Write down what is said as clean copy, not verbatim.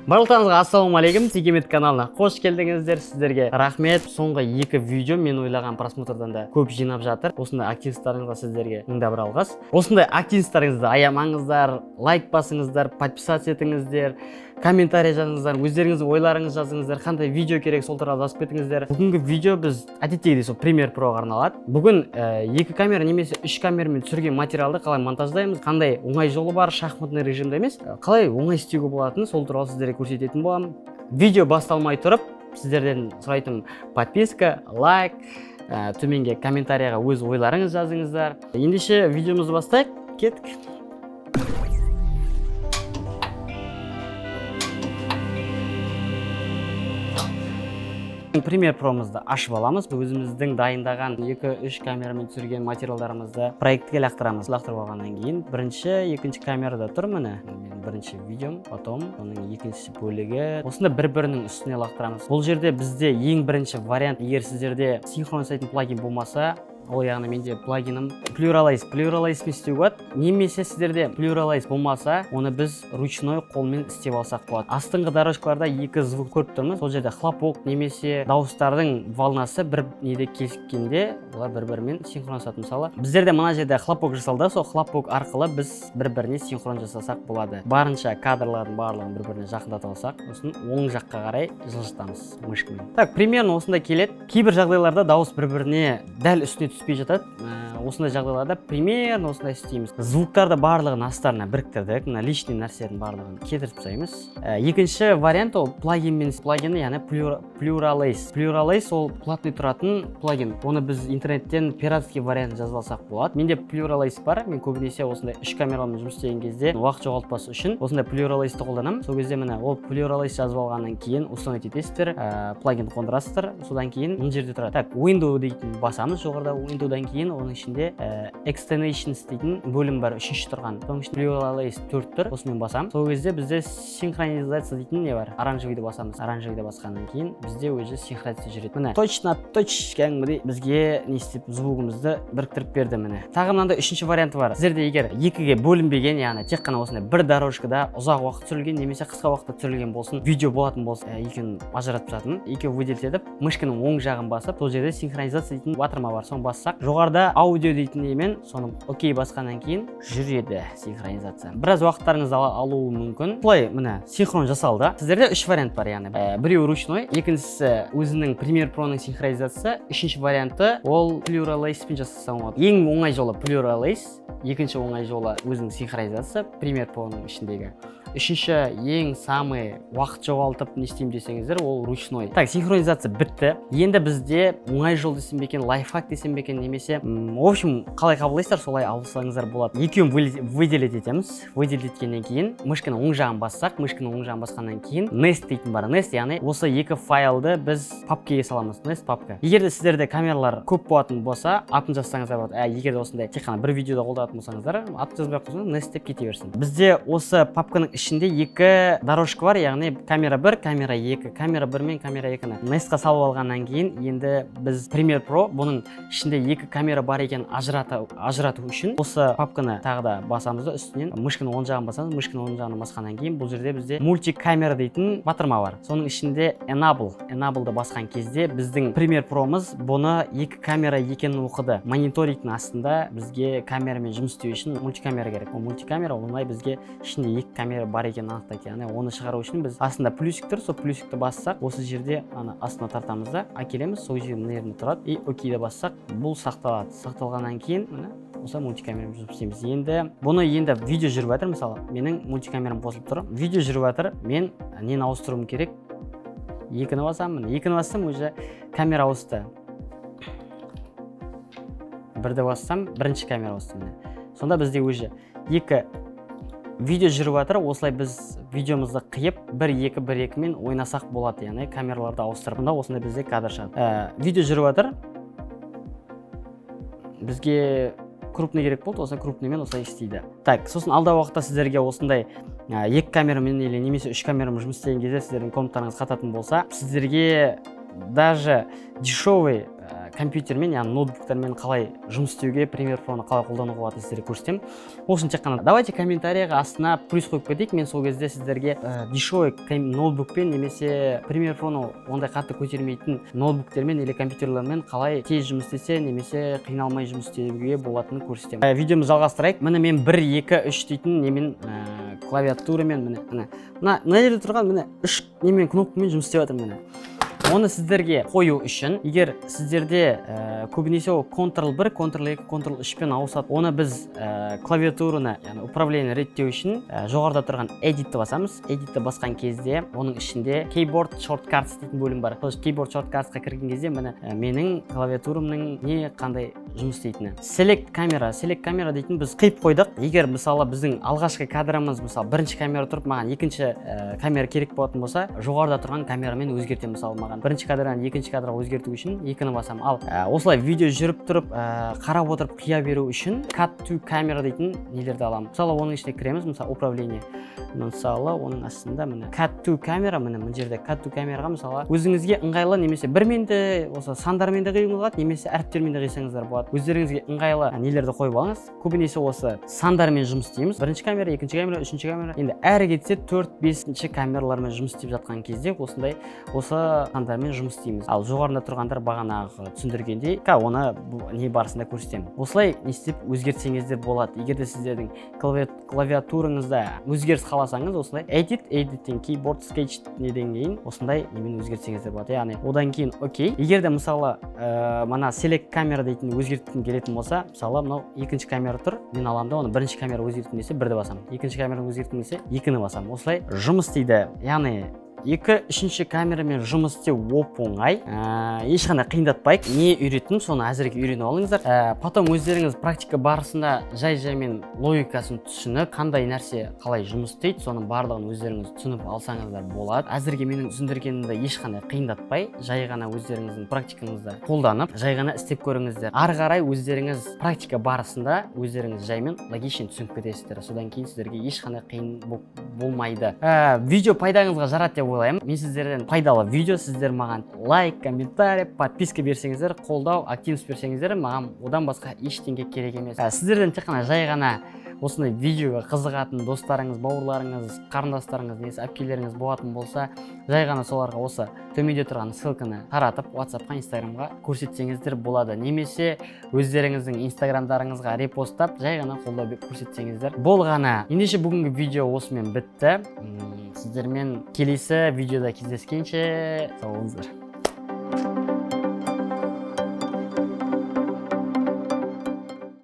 Барлықтарыңызға ассалаумағалейкум, Текемет каналына қош келдіңіздер. Сіздерге рахмет. Соңғы 2 видео мен ойлаған просмотрдан да көп жинап жатыр. Осындай активностарыңызға сіздерге мыңда бір алғыс. Осындай активностарыңызды аямаңыздар, лайк басыңыздар, подписаться етіңіздер, комментарий жазыңыздар, өздеріңіздің ойларыңыз жазыңыздар, қандай видео керек сол туралы жазып кетіңіздер. Бүгінгі видео біз әдеттегідей сол Premiere Pro'ға арналады. Бүгін 2 камера немесе 3 камерамен түсірген материалды қалай монтаждаймыз, қандай оңай жолы бар, шахматный режимде емес, қалай оңай істеуге болатыны сол туралы сіздерге көрсететін боламын. Видео басталмай тұрып, сіздерден сұрайтын подписка, лайк, төменге комментарийға өз ойларыңыз жазыңыздар. Ендеше видеомызды бастайық, кеттік. Premiere Pro'мызды ашып аламыз. Өзіміздің дайындаған 2-3 камерамен түсірген материалдарымызды проектке лақтырамыз. Лақтырып алғаннан кейін бірінші, екінші камерада тұр міне. Менің бірінші видеом, потом оның екінші бөлігі. Осында бір-бірінің үстіне лақтырамыз. Бұл жерде бізде ең бірінші вариант, егер сіздерде синхрон жасайтын плагин болмаса, ол яғни менде плагиным Pluralize істеуге болады. Немесе сіздерде Pluralize болмаса, оны біз ручной қолмен істеп алсақ болады. Астыңғы дорожкаларда 2 звук көріп тұрмыз. Сол жерде хлопок немесе дауыстардың волнасы бір неде кескенде, олар бір-бірімен синхронсады. Мысалы, біздерде мына жерде хлопок жасалды, сол хлопок арқылы біз бір-біріне синхрон жасасақ болады. Барынша кадрлардың барлығын бір-біріне жақындатып алсақ, сосын оң жаққа қарай жылжытамыз мышкамен. Так, примерно осындай келеді. Кейбір жағдайларда дауыс бір-біріне дәл үстіне түспей жатады. Осындай жағдайларда примерно осындай істейміз. Звуктарды барлығын астарына біріктірдік. Мына лишний нәрселердің барлығын кетіріп тастаймыз. Екінші вариант ол плагинмен, плагины яғни Pluralize. Pluralize ол платный тұратын плагин. Оны біз интернеттен пиратский вариант жазып алсақ болады. Менде Pluralize бар. Мен көбінесе осындай 3 камерамен жұмыс істеген кезде уақыт жоғалтпас үшін осындай Pluralize-ті қолданамын. Сол кезде міне ол Pluralize жазып алғаннан кейін установить етесіздер, плагин қондырасыздар. Содан кейін мына жерде тұрады. Так, Window дейтін басамыз жоғарыда. Windowдан кейін оның ішінде Extensions дейтін бөлім бар, үшінші тұрған. Соның ішінде Pluralize 4 тұр. Осымен басамыз. Сол кезде бізде синхронизация дейтін не бар. Оранжевыйды басамыз. Оранжевыйды басқаннан кейін бізде өзі синхронизация жүреді. Міне точно кәдімгідей бізге не істеп звугымызды біріктіріп берді міне. Тағы мынандай үшінші варианты бар. Сіздерде егер екіге бөлінбеген, яғни тек қана осындай бір дорожкада ұзақ уақыт түсірілген немесе қысқа уақытта түсірілген болсын, видео болатын болсын, екеуін ажыратып жатырмын. Екеуі выделить етіп, мышканың оң жағын басып, сол жерде синхронизация дейтін батырма бар. Соны бассақ, жоғарыда аудио дейтін немен соны окей басқаннан кейін жүреді синхронизация. Біраз уақыттарыңыз алуы мүмкін. Солай міне синхрон жасалды. Сіздерде 3 вариант бар, яғни біреуі ручной, екіншісі өзінің Premiere Pro'ның синхронизациясы, үшінші варианты ол Pluralize-пен жасасаң болады. Ең оңай жолы Pluralize, екінші оңай жолы өзінің синхронизациясы Premiere Pro'ның ішіндегі. Үшінші ең самый уақыт жоғалтып не істеймін десеңіздер, ол ручной. Так, синхронизация бітті. Енді бізде оңай жол десем бекен, лайфхак десем бекен, немесе в общем, қалай қабылдайсыздар, солай алсаңыздар болады. Екеуін выделить етеміз. Выделить еткеннен кейін мышканың оң жағын бассақ, мышканың оң жағын басқаннан кейін nest дейтін бар. Nest яғни осы 2 файлды біз папкаға саламыз. Nest папка. Егер де сіздерде камералар көп болатын болса, атын жазсаңыздар болады. Егер де осындай тек қана бір видеода қолданатын болсаңыздар, атын жазбай ақ қойсаңыз, nest деп кете берсін. Бізде осы папканың ішінде 2 дорожка бар, яғни камера 1, камера 2, камера 1 мен камера 2-ні Nestқа салып алғаннан кейін енді біз Premiere Pro бұның ішінде 2 камера бар екен ажырату үшін осы папканы тағы да басамыз да үстінен мышканың оң жағын басамыз, мышканың оң жағын басқаннан кейін бұл жерде бізде мультикамера дейтін батырма бар. Соның ішінде Enable'ды басқан кезде біздің Premiere Pro'мыз бұны 2 камера екенін оқыды. Мониторингтің астында бізге камерамен жұмыс істеу үшін мультикамера керек. Ол мультикамера оңай бізге ішінде 2 камера бар екен анықтайды. Яғни оны шығару үшін біз астында плюсик тұр, сол плюсикті бассақ, осы жерде астына тартамыз да, әкелеміз, сол жерде мына тұрады. И окейді бассақ, бұл сақталады. Сақталғаннан кейін міне осы мультикамерамен жұмыс істейміз. Енді бұны видео жүріп жатыр, мысалы, менің мультикамерам қосылып тұр. Видео жүріп жатыр, мен нені ауыстыруым керек? 2-ні басамын. 2-ні бассам, уже камера ауысты. 1-ді бассам, бірінші камера ауысты. Сонда бізде уже 2 видео жүріп жатыр, осылай біз видеомызды қиып 1-2 мен ойнасақ болады, яғни камераларды ауыстырып. Мұнда осындай бізде кадр шығады. Видео жүріп жатыр. Бізге крупный керек болды, осылай крупныймен осылай істейді. Так, сосын алдағы уақытта сіздерге осындай 2 камерамен или немесе 3 камерамен жұмыс істеген кезде сіздердің комнатарыңыз қататын болса, сіздерге даже дешевый компьютермен, яғни ноутбуктармен қалай жұмыс істеуге, Premiere Pro-ны қалай қолдануға болатынын сіздерге көрсетемін. Осын тек қана давайте комментарийға астына плюс қойып кетейік. Мен сол кезде сіздерге дешевый ноутбукпен немесе Premiere Pro-ны ондай қатты көтермейтін ноутбуктермен или компьютерлермен қалай тез жұмыс істесе немесе қиналмай жұмыс істеуге болатынын көрсетемін. Видеомызды жалғастырайық. Міне мен 1 2 3 дейтін немен клавиатурамен мына жерде тұрған міне 3 немен кнопкамен жұмыс істеп жатырмын міне. Оны сіздерге қою үшін, егер сіздерде көбінесе Ctrl-1, Ctrl-2, Ctrl-3-пен ауысады, оны біз клавиатураны, яғни управление реттеу үшін жоғарыда тұрған Edit-ті басамыз. Edit-ті басқан кезде, оның ішінде Keyboard Shortcuts дейтін бөлім бар. Сол Keyboard Shortcuts-қа кірген кезде, менің клавиатурамның не қандай жұмыс істейтіні. Select камера дейтін біз қиып қойдық. Егер мысалы біздің алғашқы кадрымыз, мысалы бірінші камера тұрып, маған екінші камера керек болатын болса, жоғарыда тұрған камерамен өзгертемін. Мысалы маған бірінші кадрдан екінші кадрға өзгерту үшін 2-ні басамын. Ал осылай видео жүріп тұрып, қарап отырып қия беру үшін Cut to Camera дейтін нелерді аламын. Мысалы оның ішіне кіреміз, мысалы управление. Мысалы оның астында міне Cut to Camera, міне жерде Cut to Camera-ға мысалы өзіңізге ыңғайлы немесе бірмен де осы сандармен де қиюыңыз болады, немесе әріптермен де қисаңыздар болады. Өздеріңізге ыңғайлы нелерді қойып алыңыз. Көбінесе осы сандармен жұмыс істейміз. Бірінші камера, екінші камера, үшінші камера. Енді әрі кетсе 4-5 камералармен жұмыс істеп жатқан кезде осындай сандармен жұмыс істейміз. Ал жоғарында тұрғандар бағанағы түсіндіргендей, оны не барысында көрсетемін. Осылай не істеп өзгертсеңіздер болады. Егер де сіздердің клавиатураңызда өзгеріс қаласаңыз, осылай Edit-тен Keyboard Sketch неден кейін осындай немен өзгертсеңіздер болады. Яғни одан кейін окей. Егер де мысалы мына Select камера дейтін өзгерткім келетін болса, мысалы мынау екінші камера тұр, мен аламын да оны бірінші камера өзгерткім келсе 1-ді басамын. Екінші камераны өзгерткім келсе 2-ні басамын. Осылай жұмыс істейді. Яғни 2-3 камерамен жұмыс істеу оп-оңай, ешқандай қиындатпайық. Не үйреттім, соны әзірге үйреніп алыңыздар. Потом өздеріңіз практика барысында жай-жаймен логикасын түсініп, қандай нәрсе қалай жұмыс істейді, соның барлығын өздеріңіз түсініп алсаңыздар болады. Әзірге менің түсіндіргенімді ешқандай қиындатпай, жай ғана өздеріңіздің практикаңызды қолданып, жай ғана істеп көріңіздер. Ары қарай өздеріңіз практика барысында өздеріңіз жаймен логично түсініп кетесіздер. Содан кейін сіздерге ешқандай қиын болмайды. Видео пайдаңызға жарады деп ойлаймын. Мен сіздерден пайдалы видео, сіздер маған лайк, комментарий, подписка берсеңіздер, қолдау, активность берсеңіздер, маған одан басқа ештеңе керек емес. Сіздерден тек қана жай ғана осындай видеоға қызығатын достарыңыз, бауырларыңыз, қарындастарыңыз, немесе әпкелеріңіз болатын болса, жай ғана соларға осы төменде тұрған ссылканы таратып, WhatsApp-қа, Instagram-ға көрсетсеңіздер болады. Немесе өздеріңіздің Instagram-дарыңызға репосттап, жай ғана қолдау көрсетсеңіздер болғаны. Ендеше бүгінгі видео осымен бітті. Сіздермен келесі видеода кездескенше сау болыңыздар.